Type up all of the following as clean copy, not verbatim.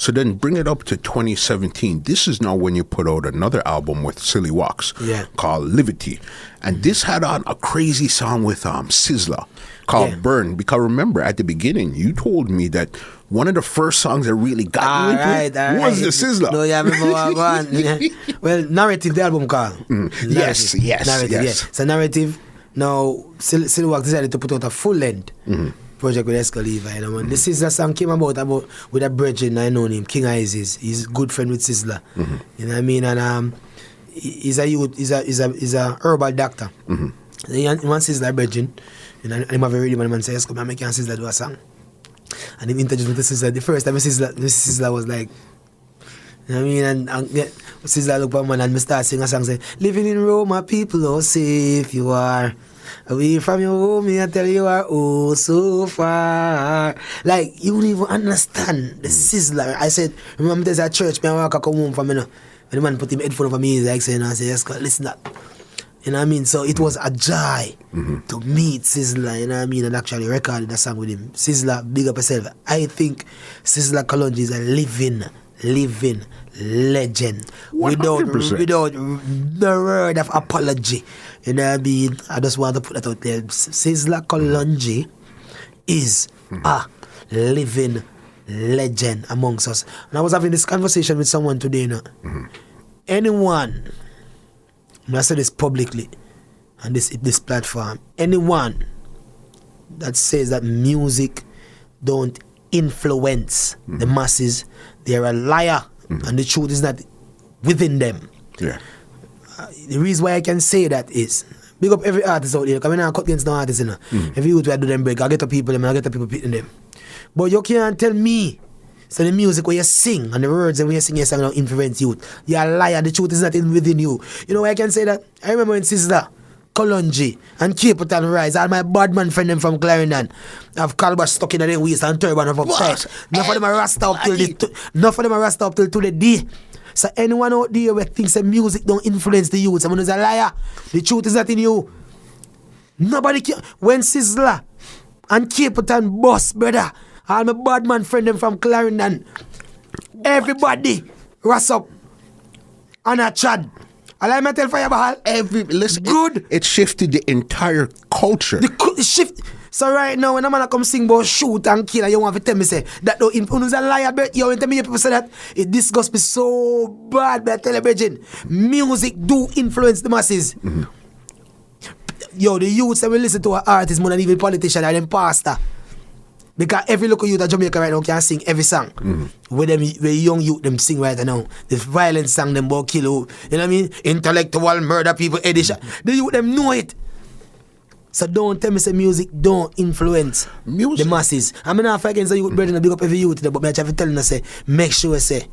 So then bring it up to 2017. This is now when you put out another album with Silly Walks called Liberty. And this had on a crazy song with Sizzla called Burn. Because remember, at the beginning, you told me that one of the first songs that really got you into it was the Sizzla. No, yeah, I remember what Well, Narrative, the album called. Yes. Narrative, yeah. So Narrative, now Silly Walks decided to put out a full-length project with Exco Levi. You know, the Sizzla song came about with a brethren I know him, King Isis. He's a good friend with Sizzla. You know what I mean? And he's a herbal doctor. He wants Sizzla brethren. And I have a radio man say, "Yes, come and make Sizzla do a song." And he introduced me to Sizzla. The first time Sizzla was like, you know what I mean? And Sizzla look at man and me start singing a song say, "Living in Rome, my people, oh safe you are. Away from your home, I tell you are oh so far." Like, you don't even understand the Sizzla. I said, remember there's a church, me I come home from me now. When the man put him headphone over me, he's like saying, I say, "Yes, listen that." You know what I mean? So it was a joy to meet Sizzla, you know what I mean, and actually recorded that song with him. Sizzla, big up yourself. I think Sizzla Kalonji is a living legend. 100%. Without the word of apology. You know what I mean? I just want to put that out there. Sizzla Kalonji is a living legend amongst us. And I was having this conversation with someone today, you know. Anyone, and I say this publicly on this platform, anyone that says that music don't influence the masses, they're a liar, and the truth is not within them. Yeah. The reason why I can say that is, big up every artist out there, because I cut against no artists, you know. Every youth where I do them break, I get the people them, I get the people beating them. But you can't tell me, so the music where you sing and the words when you sing your song don't influence youth. You're a liar, the truth is not within you. You know why I can say that? I remember when Sizzla Kalonji and Capital Rise, all my bad man friend them from Clarendon have calabash stuck in their waist and turban of upside. Enough of them are rasta up till today. So anyone out there who thinks that music don't influence the youth, someone is a liar. The truth is not in you. Nobody can. When Sizzla and Capital boss, brother, all my bad man friend them from Clarendon, everybody ras up and a chad. I like tell Fireball. Listen, good. It shifted the entire culture. The shift. So right now, when a man come sing about shoot and kill, and you want to tell me say that don't influence a liar, but you want to tell me people say that it disgusts me so bad. But I tell you, music do influence the masses. Yo, the youths that will listen to an artist more than even politician or them pastor. Because every local youth at Jamaica right now can sing every song. Where young youth them sing right now. The violent song them about kill, you know what I mean? Intellectual murder people, edition. The youth them know it. So don't tell me say music don't influence the masses. I mean, if I can say youth brother, big up every youth, but I try to tell them say, make sure say,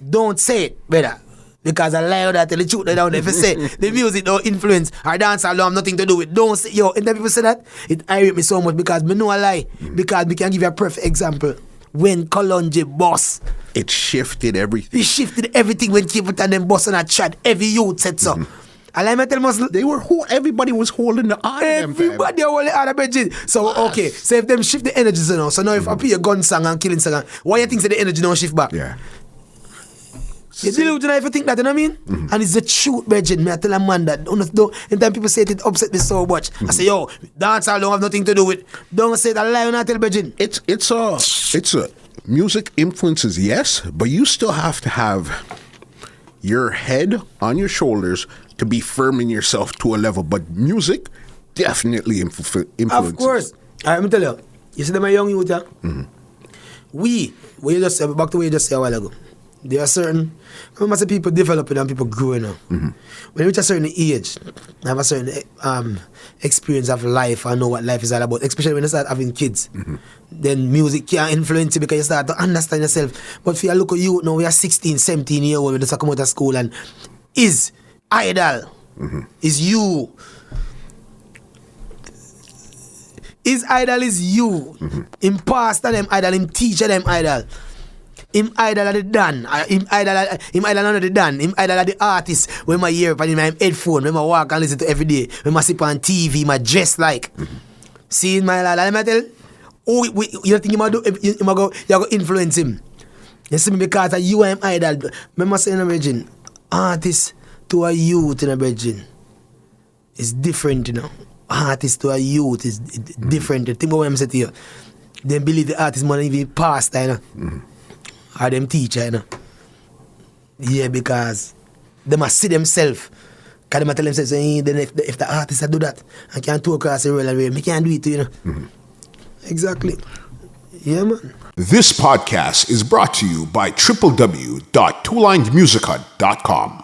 don't say it, brother. Because I lie that tell the truth down there. If you say the music don't influence or dance alone have nothing to do with, don't say, yo, and then people say that, it irritates me so much because me know a lie. Because we can give you a perfect example. When Kalonji boss, it shifted everything. It shifted everything when Capital and them boss on a chat. Every youth said so. I like me tell Muslim. Everybody was holding the eye. Everybody holding the eye. So okay, so if them shift the energy now, so now if I play a gun song and killing song, why you think say the energy don't shift back? Yeah. You deal with it if you think that, you know what I mean? And it's the truth, Bridget. Me I tell a man that and then people say it upset me so much. I say, yo, dancehall don't have nothing to do with. Don't say that lie when I tell Bridget. It's a music influences, yes, but you still have to have your head on your shoulders to be firm in yourself to a level. But music definitely influences. Of course. Let me tell you. You see them a young youth, yeah? We you just said, back to what you just said a while ago. There are certain, remember I say people developing and people growing up. When you reach a certain age, have a certain experience of life and know what life is all about, especially when you start having kids. Then music can influence you because you start to understand yourself. But if you look at you now, we are 16, 17 years old, we just come out of school and is idol, is you. His idol is you. Him pastor them idol, him teacher them idol. Him idol at the Dan, him idol at the Dan, him idol at the artist. When I hear on my headphone, when I walk and listen to every day, when I sit on TV, I dress like. See my lad, I tell you think you go influence him. You see me, because you am idol. Remember saying, Virgin, artist to a youth in a Virgin is different, you know. Artist to a youth is different. Think about what I'm saying to you. They believe the artist money even past, you know. Or them teacher, you know. Yeah, because they must see themselves. Because they must tell themselves, then if the artist do that, I can't talk across the world, I can't do it, you know. Exactly. Yeah, man. This podcast is brought to you by www.twolinedmusica.com.